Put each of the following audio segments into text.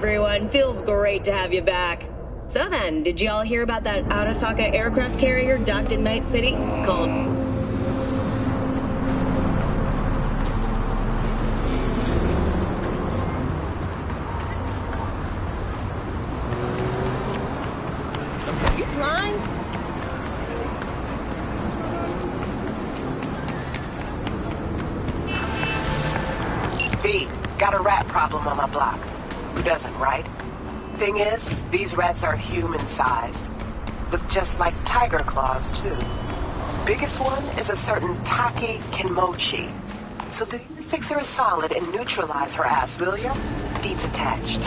everyone. Feels great to have you back. So then, did you all hear about that Arasaka aircraft carrier docked in Night City? Called... You blind? V, got a rat problem on my block. Who doesn't, right? Thing is, these rats are human-sized. Look just like tiger claws, too. Biggest one is a certain Taki Kinmochi. So do you fix her a solid and neutralize her ass, will ya? Deeds attached.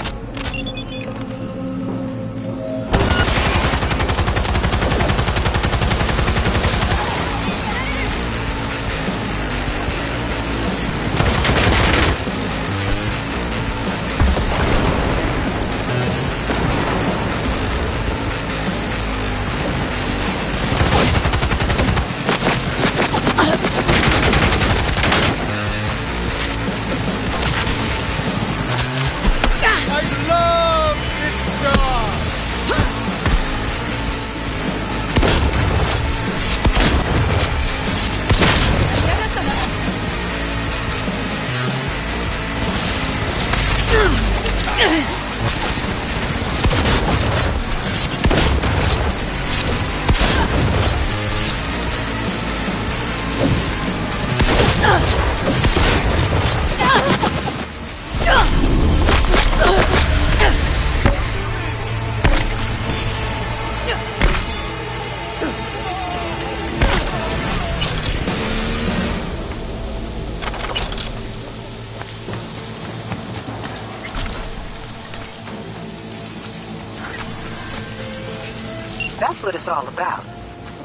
That's what it's all about.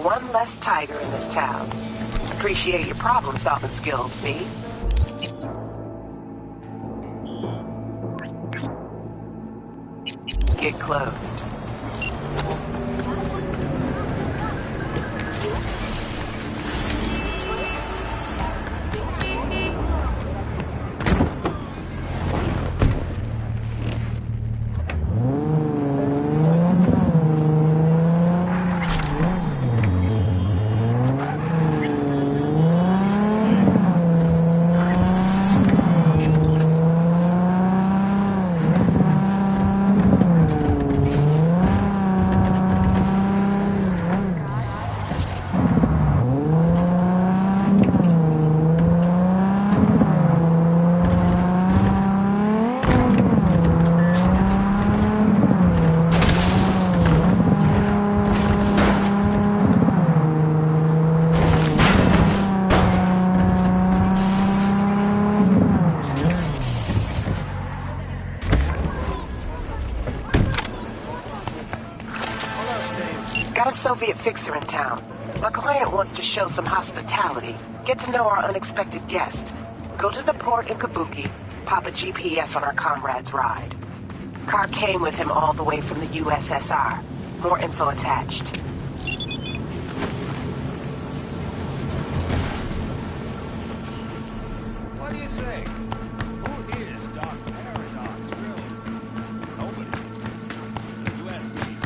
One less tiger in this town. Appreciate your problem-solving skills, V. Get closed. Got a Soviet fixer in town. My client wants to show some hospitality. Get to know our unexpected guest. Go to the port in Kabuki, pop a GPS on our comrade's ride. Car came with him all the way from the USSR. More info attached. What do you think? Who is Doc Paradox, really? Nobody. USB.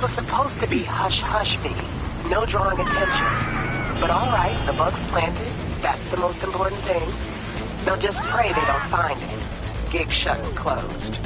This was supposed to be hush-hush, V. No drawing attention. But all right, the bug's planted. That's the most important thing. They'll just pray they don't find it. Gig shut and closed.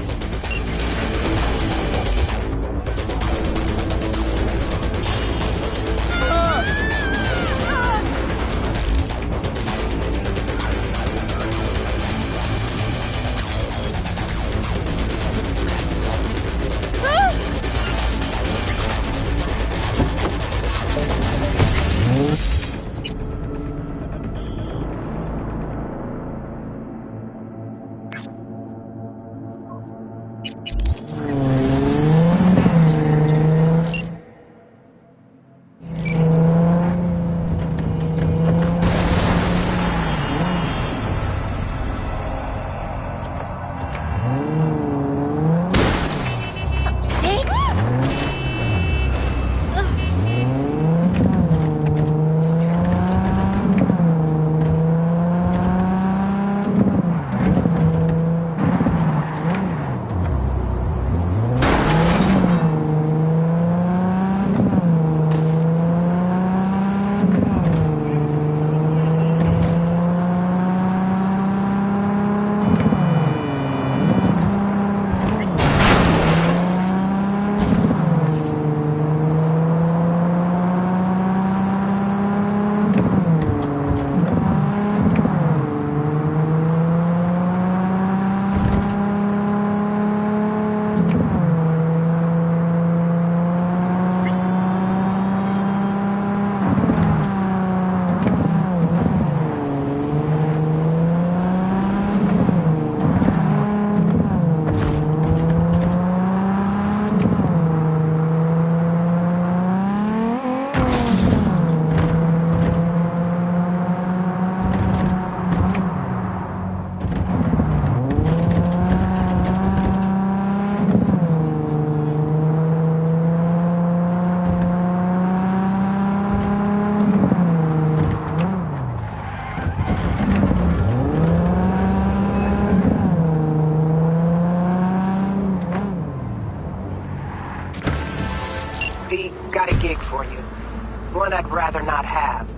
V, got a gig for you. One I'd rather not have.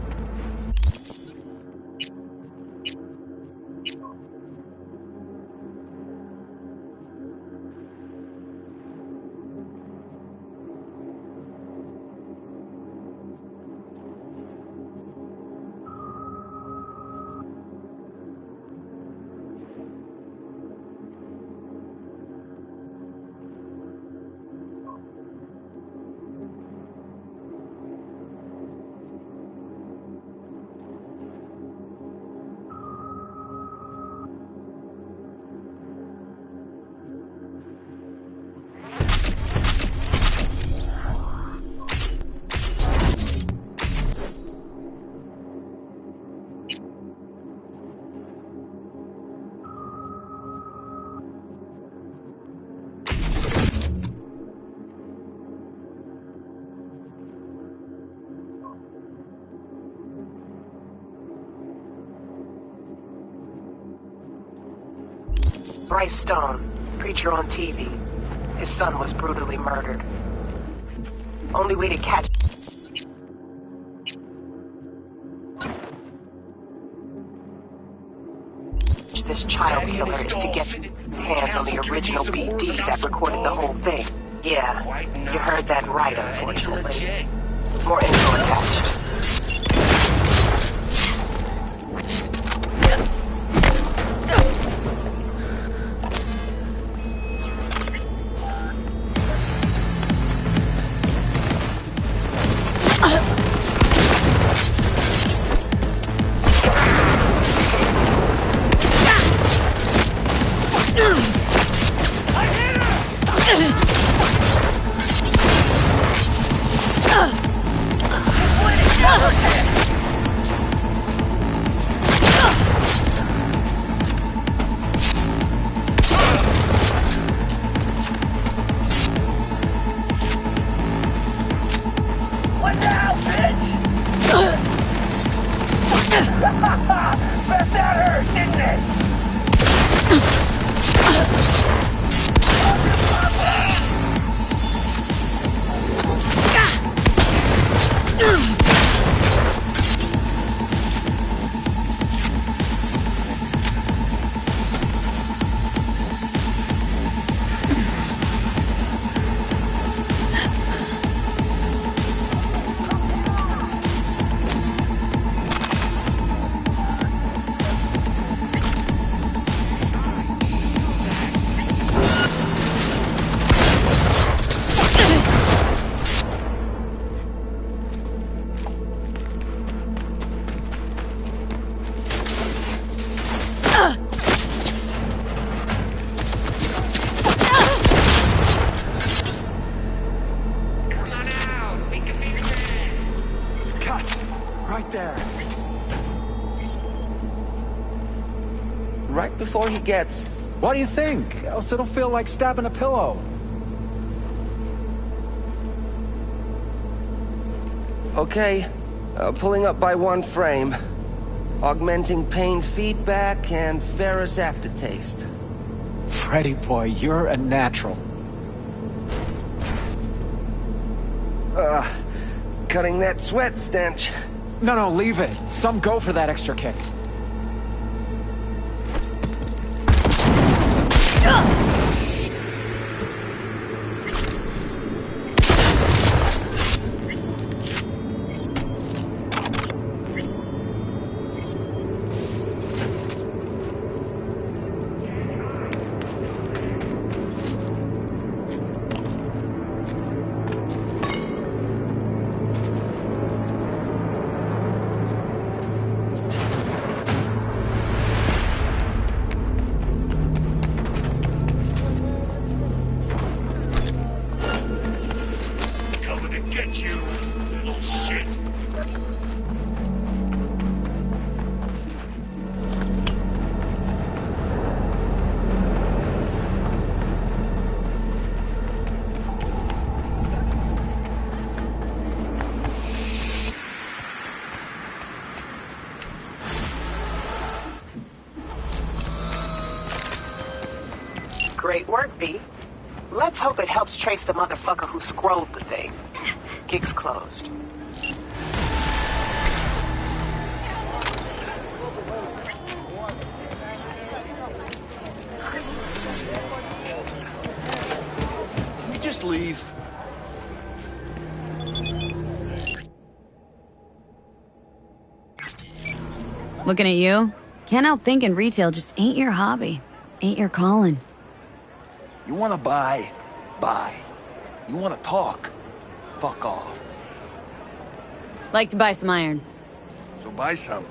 Bryce Stone, preacher on TV. His son was brutally murdered. Only way to catch this child killer is to get hands on the original BD that recorded the whole thing. Yeah, you heard that right, unfortunately. More info attached. Right there. Right before he gets... What do you think? Else it'll feel like stabbing a pillow. Okay, pulling up by one frame. Augmenting pain feedback and ferrous aftertaste. Freddy boy, you're a natural. Cutting that sweat stench. No, leave it. Some go for that extra kick. Get you, little shit! Great work, B. Let's hope it helps trace the motherfucker who scrolled the thing. Gig's closed. Can we just leave? Looking at you? Can't help thinking retail just ain't your hobby. Ain't your calling. You wanna buy? Buy. You wanna talk? Fuck off. Like to buy some iron. So buy some.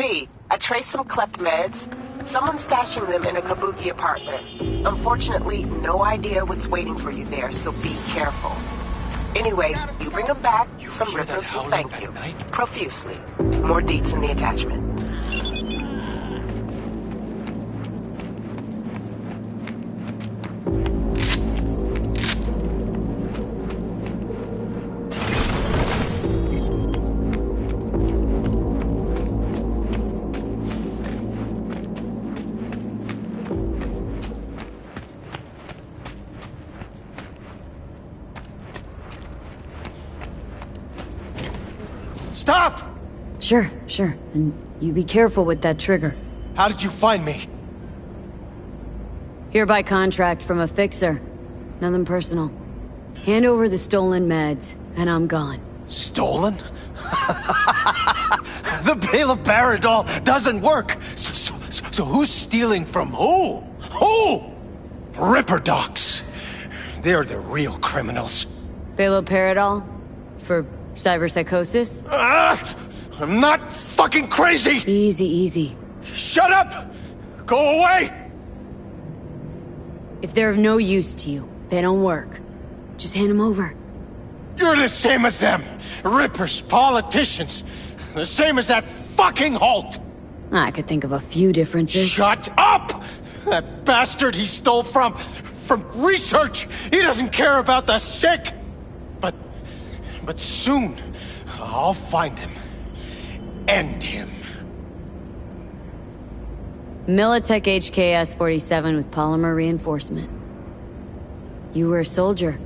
V, I traced some cleft meds. Someone's stashing them in a Kabuki apartment. Unfortunately, no idea what's waiting for you there, so be careful. Anyway, you bring them back, some Rippers will thank you. Profusely. More deets in the attachment. Stop! Sure. And you be careful with that trigger. How did you find me? Here by contract from a fixer. Nothing personal. Hand over the stolen meds, and I'm gone. Stolen? The Baloparidol doesn't work! So who's stealing from who? Who? Ripper docs. They're the real criminals. Baloparidol? For cyberpsychosis? I'm not fucking crazy! Easy. Shut up! Go away! If they're of no use to you, they don't work. Just hand them over. You're the same as them! Rippers, politicians. The same as that fucking Holt! I could think of a few differences. Shut up! That bastard he stole from research! He doesn't care about the sick! But soon, I'll find him. End him. Militech HKS-47 with polymer reinforcement. You were a soldier.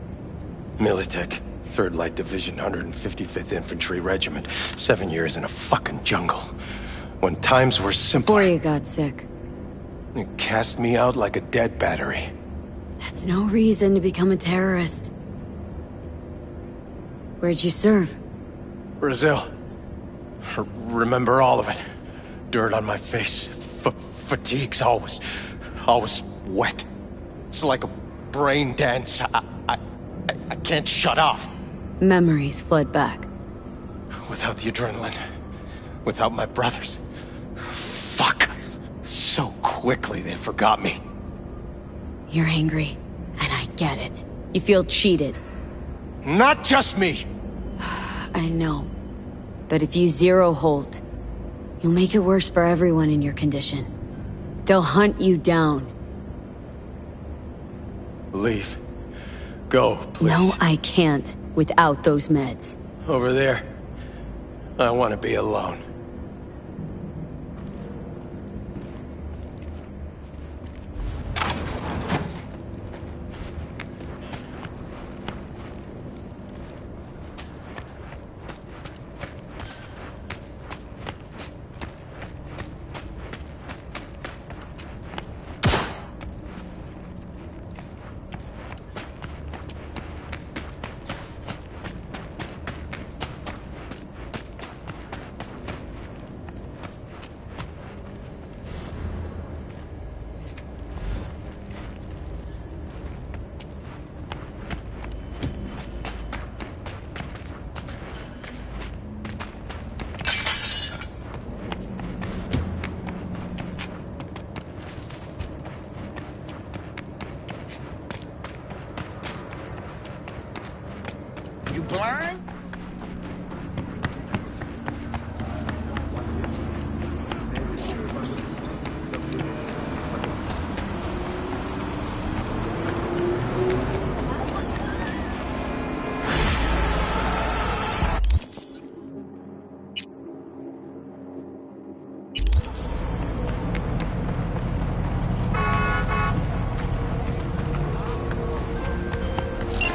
Militech, 3rd Light Division, 155th Infantry Regiment. 7 years in a fucking jungle. When times were simpler. Before you got sick. You cast me out like a dead battery. That's no reason to become a terrorist. Where'd you serve? Brazil. Remember all of it. Dirt on my face. Fatigues always wet. It's like a brain dance. I can't shut off. Memories flood back. Without the adrenaline. Without my brothers. Fuck. So quickly they forgot me. You're angry, and I get it. You feel cheated. Not just me! I know. But if you zero Holt, you'll make it worse for everyone in your condition. They'll hunt you down. Leave. Go, please. No, I can't without those meds. Over there. I want to be alone. You blind?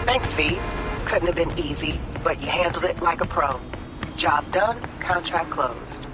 Thanks, V. Couldn't have been easy, but you handled it like a pro. Job done, contract closed.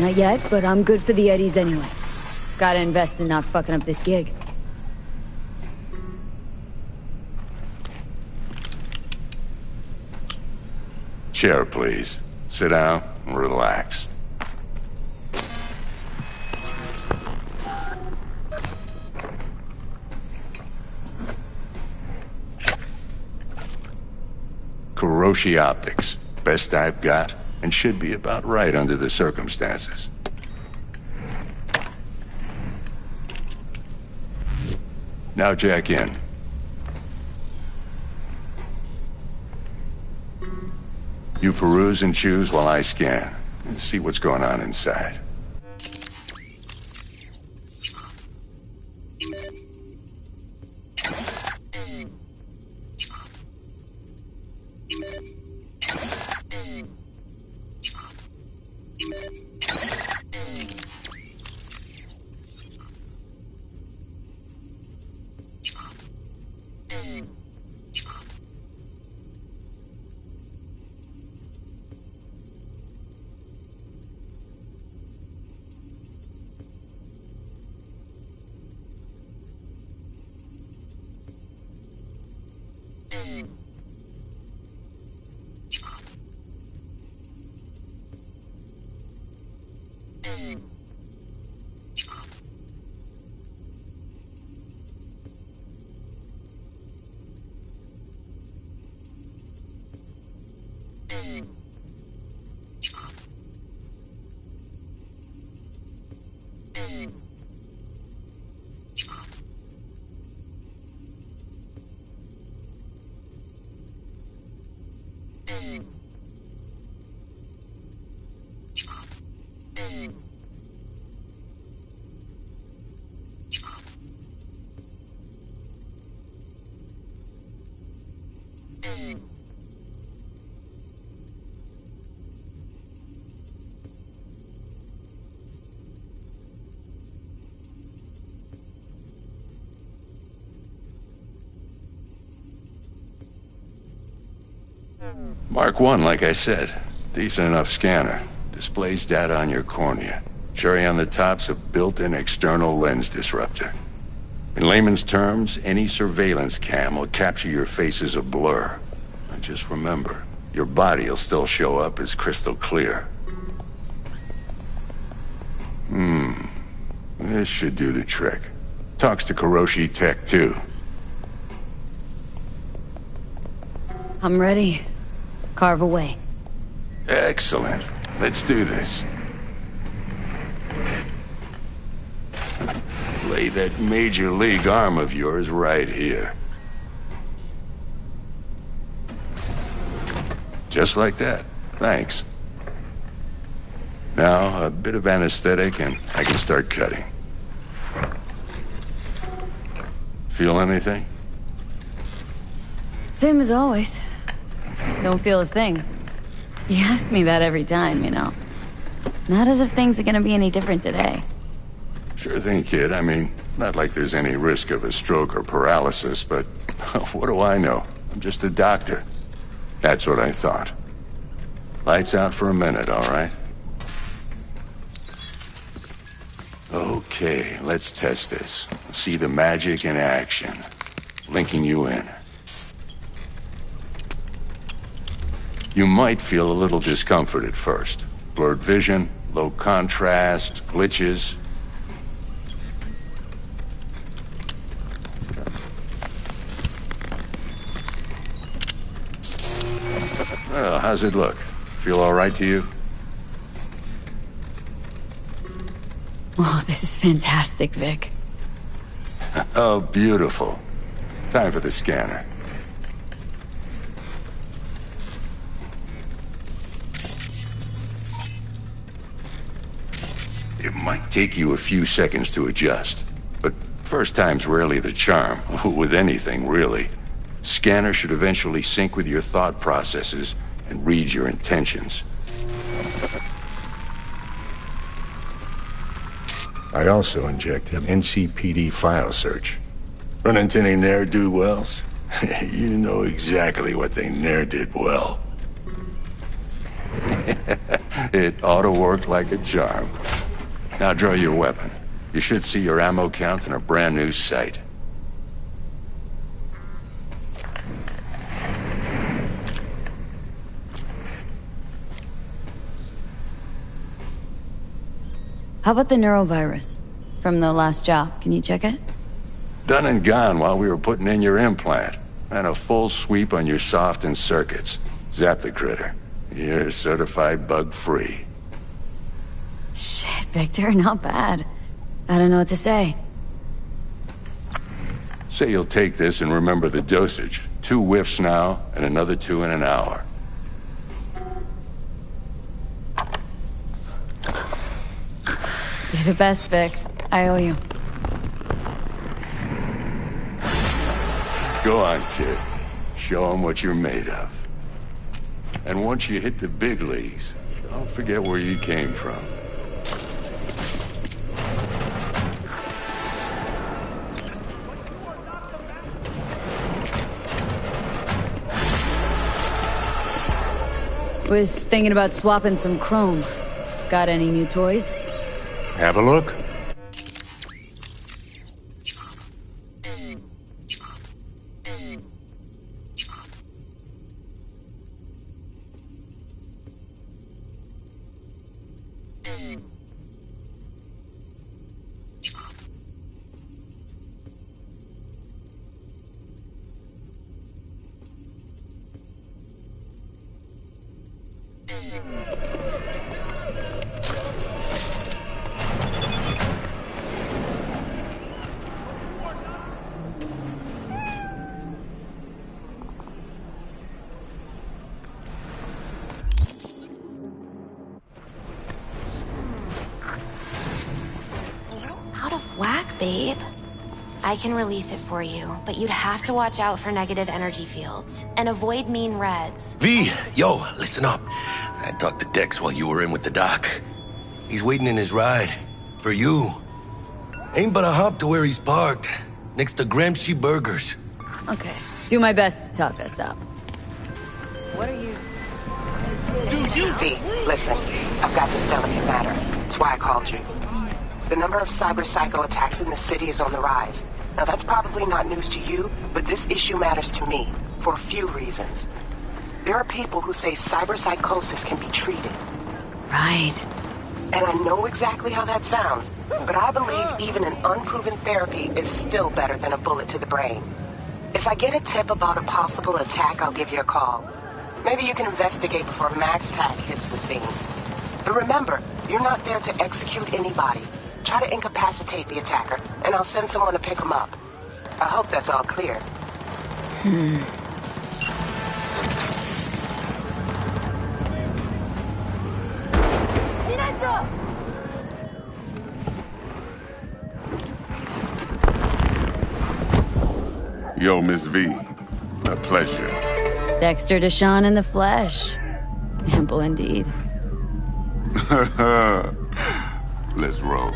Not yet, but I'm good for the Eddies anyway. Gotta invest in not fucking up this gig. Chair, please. Sit down and relax. Kuroshi Optics. Best I've got, and should be about right under the circumstances. Now jack in. You peruse and choose while I scan. See what's going on inside. Mark 1, like I said. Decent enough scanner. Displays data on your cornea. Cherry on the top's a built-in external lens disruptor. In layman's terms, any surveillance cam will capture your face as a blur. And just remember, your body will still show up as crystal clear. This should do the trick. Talks to Kuroshi Tech, too. I'm ready. Carve away. Excellent. Let's do this. Lay that major league arm of yours right here. Just like that. Thanks. Now, a bit of anesthetic and I can start cutting. Feel anything? Same as always. Don't feel a thing. You ask me that every time, you know. Not as if things are gonna be any different today. Sure thing, kid. I mean, not like there's any risk of a stroke or paralysis, but what do I know? I'm just a doctor. That's what I thought. Lights out for a minute, all right? Okay, let's test this. See the magic in action. Linking you in. You might feel a little discomfort at first. Blurred vision, low contrast, glitches. Well, how's it look? Feel all right to you? Oh, this is fantastic, Vic. Oh, beautiful. Time for the scanner. It might take you a few seconds to adjust, but first time's rarely the charm, with anything, really. Scanner should eventually sync with your thought processes and read your intentions. I also injected an NCPD file search. Run into any ne'er-do-wells? You know exactly what they ne'er did well. It ought to work like a charm. Now draw your weapon. You should see your ammo count in a brand new sight. How about the neurovirus? From the last job, can you check it? Done and gone while we were putting in your implant. And a full sweep on your soft and circuits. Zap the critter. You're certified bug-free. Shit, Victor, not bad. I don't know what to say. Say you'll take this and remember the dosage. 2 whiffs now, and another 2 in an hour. You're the best, Vic. I owe you. Go on, kid. Show 'em what you're made of. And once you hit the big leagues, don't forget where you came from. Was thinking about swapping some chrome. Got any new toys? Have a look. Out of whack, babe. I can release it for you, but you'd have to watch out for negative energy fields and avoid mean reds. V, yo, listen up. I talked to Dex while you were in with the doc. He's waiting in his ride. For you. Ain't but a hop to where he's parked. Next to Gramsci Burgers. Okay. Do my best to talk us up. V, listen. I've got this delicate matter. That's why I called you. The number of cyber-psycho attacks in the city is on the rise. Now, that's probably not news to you, but this issue matters to me for a few reasons. There are people who say cyberpsychosis can be treated. Right. And I know exactly how that sounds, but I believe even an unproven therapy is still better than a bullet to the brain. If I get a tip about a possible attack, I'll give you a call. Maybe you can investigate before Max Tack hits the scene. But remember, you're not there to execute anybody. Try to incapacitate the attacker, and I'll send someone to pick him up. I hope that's all clear. Yo, Miss V. A pleasure. Dexter Deshawn in the flesh. Ample indeed. Let's roll.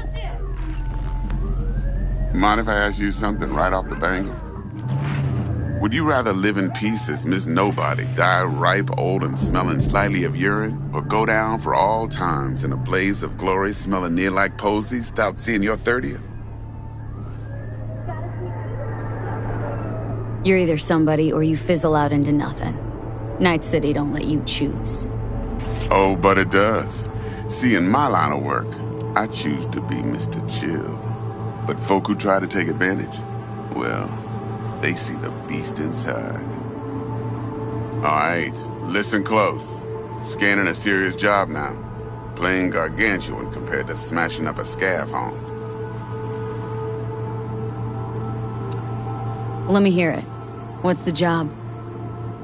Mind if I ask you something right off the bangle? Would you rather live in peace as Miss Nobody, die ripe, old, and smelling slightly of urine, or go down for all times in a blaze of glory smelling near like posies without seeing your 30th? You're either somebody or you fizzle out into nothing. Night City don't let you choose. Oh, but it does. See, in my line of work, I choose to be Mr. Chill. But folk who try to take advantage, well, they see the beast inside. All right, listen close. Scanning a serious job now. Playing gargantuan compared to smashing up a scav home. Let me hear it. What's the job?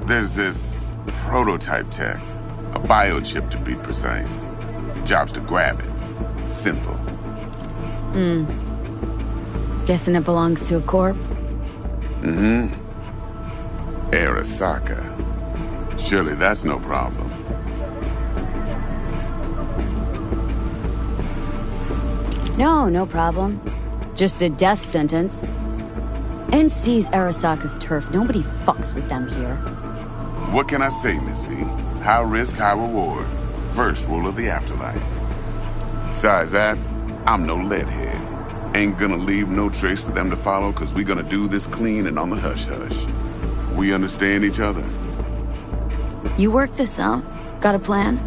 There's this prototype tech. A biochip to be precise. Job's to grab it. Simple. Guessing it belongs to a corp? Mm-hmm. Arasaka. Surely that's no problem. No problem. Just a death sentence. NC's Arasaka's turf. Nobody fucks with them here. What can I say, Miss V? High risk, high reward. first rule of the afterlife. Besides that, I'm no leadhead. Ain't gonna leave no trace for them to follow, cause we gonna do this clean and on the hush-hush. We understand each other? You work this out? Got a plan?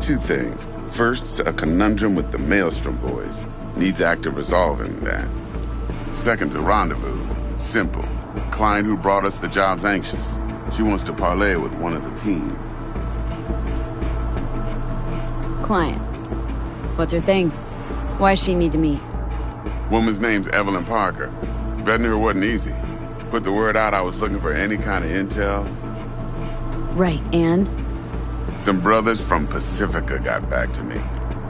Two things. First, a conundrum with the Maelstrom boys. Needs active resolving that. Second, a rendezvous. Simple. Client who brought us the job's anxious. She wants to parlay with one of the team. Client. What's her thing? Why does she need to meet? Woman's name's Evelyn Parker. Betting her wasn't easy. Put the word out I was looking for any kind of intel. Right, and? Some brothers from Pacifica got back to me.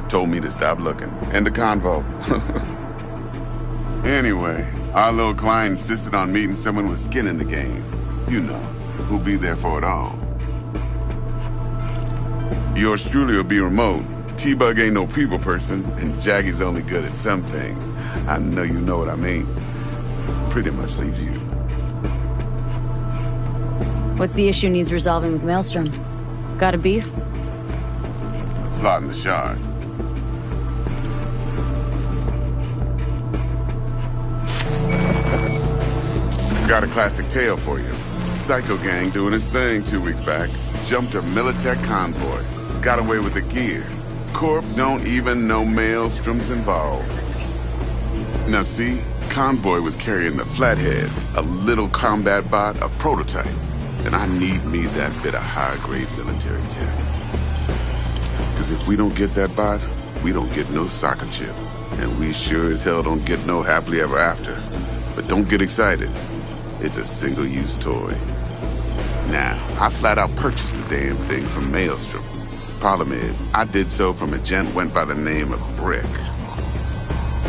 Told me to stop looking. End of convo. Anyway, our little client insisted on meeting someone with skin in the game. You know, who'll be there for it all. Yours truly will be remote. T-Bug ain't no people person, and Jaggy's only good at some things. I know you know what I mean. Pretty much leaves you. What's the issue needs resolving with Maelstrom? Got a beef? Slot in the shard. Got a classic tale for you. Psycho gang doing his thing 2 weeks back. Jumped a Militech convoy. Got away with the gear. Corp don't even know Maelstrom's involved. Now see, convoy was carrying the Flathead, a little combat bot, a prototype. And I need me that bit of high-grade military tech. Because if we don't get that bot, we don't get no soccer chip. And we sure as hell don't get no happily ever after. But don't get excited. It's a single-use toy. Now, I flat out purchased the damn thing from Maelstrom. Problem is, I did so from a gent went by the name of Brick.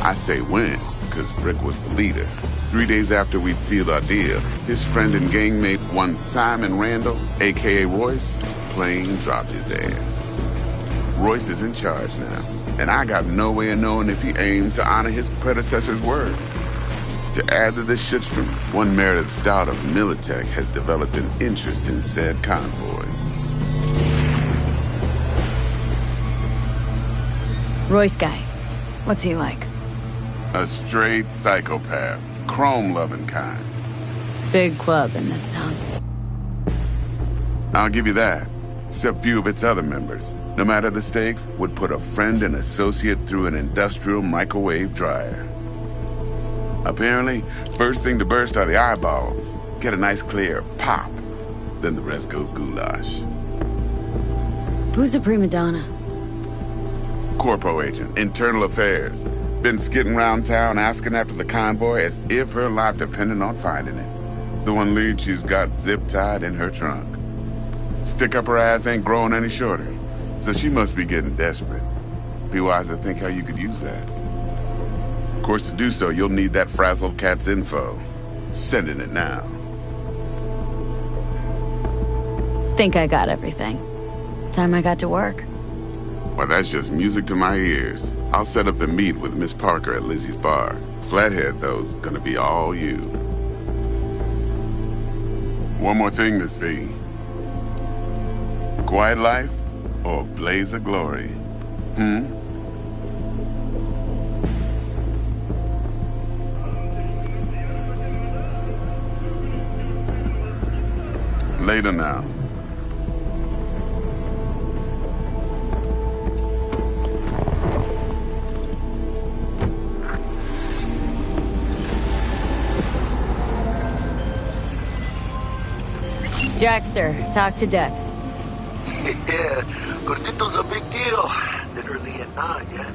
I say when, because Brick was the leader. 3 days after we'd sealed our deal, his friend and gangmate, one Simon Randall, a.k.a. Royce, plain dropped his ass. Royce is in charge now, and I got no way of knowing if he aims to honor his predecessor's word. To add to this shitstorm, one Meredith Stout of Militech has developed an interest in said convoy. Royce guy. What's he like? A straight psychopath. Chrome-loving kind. Big club in this town. I'll give you that. Except few of its other members, no matter the stakes, would put a friend and associate through an industrial microwave dryer. Apparently, first thing to burst are the eyeballs. Get a nice clear pop. Then the rest goes goulash. Who's the prima donna? Corpo agent, internal affairs. Been skidding around town asking after the convoy as if her life depended on finding it. The one lead she's got zip-tied in her trunk. Stick up her ass ain't growing any shorter, so she must be getting desperate. Be wise to think how you could use that. Of course, to do so, you'll need that frazzled cat's info. Sending it now. Think I got everything. Time I got to work. Well, that's just music to my ears. I'll set up the meet with Miss Parker at Lizzie's bar. Flathead, though's gonna be all you. One more thing, Miss V. Quiet life or blaze of glory? Later now. Jackster, talk to Dex. Yeah, Gordito's a big deal. Literally a nod, yeah.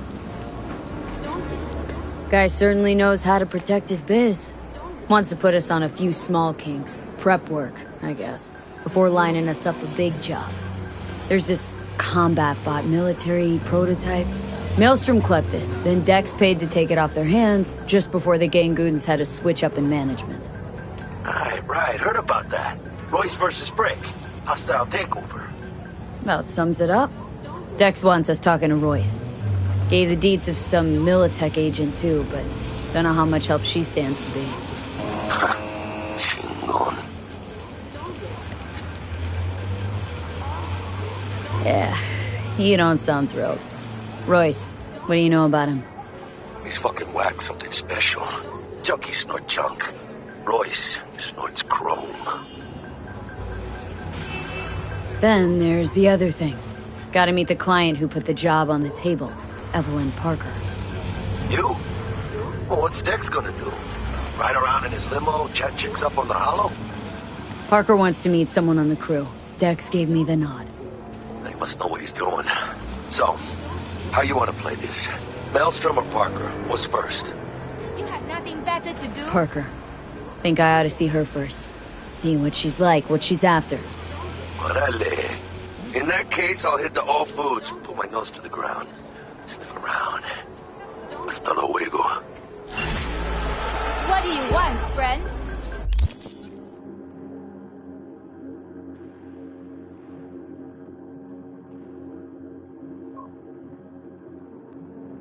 Guy certainly knows how to protect his biz. Wants to put us on a few small kinks. Prep work, I guess. Before lining us up a big job. There's this combat bot military prototype. Maelstrom clept it, then Dex paid to take it off their hands just before the Gangoons had a switch up in management. Right, heard about that. Royce versus Brick. Hostile takeover. About sums it up. Dex wants us talking to Royce. Gave the deets of some Militech agent too, but don't know how much help she stands to be. Chingon. Yeah, You don't sound thrilled. Royce, what do you know about him? He's fucking whack, something special. Junkies snort junk. Royce snorts chrome. Then there's the other thing. Gotta meet the client who put the job on the table, Evelyn Parker. You? Well, what's Dex gonna do? Ride around in his limo, chat chicks up on the hollow? Parker wants to meet someone on the crew. Dex gave me the nod. He must know what he's doing. So, how you want to play this? Maelstrom or Parker? What's first? You have nothing better to do? Parker. Think I ought to see her first. See what she's like, what she's after. Orale. In that case, I'll hit the all foods and put my nose to the ground. Sniff around. Hasta luego. What do you want, friend?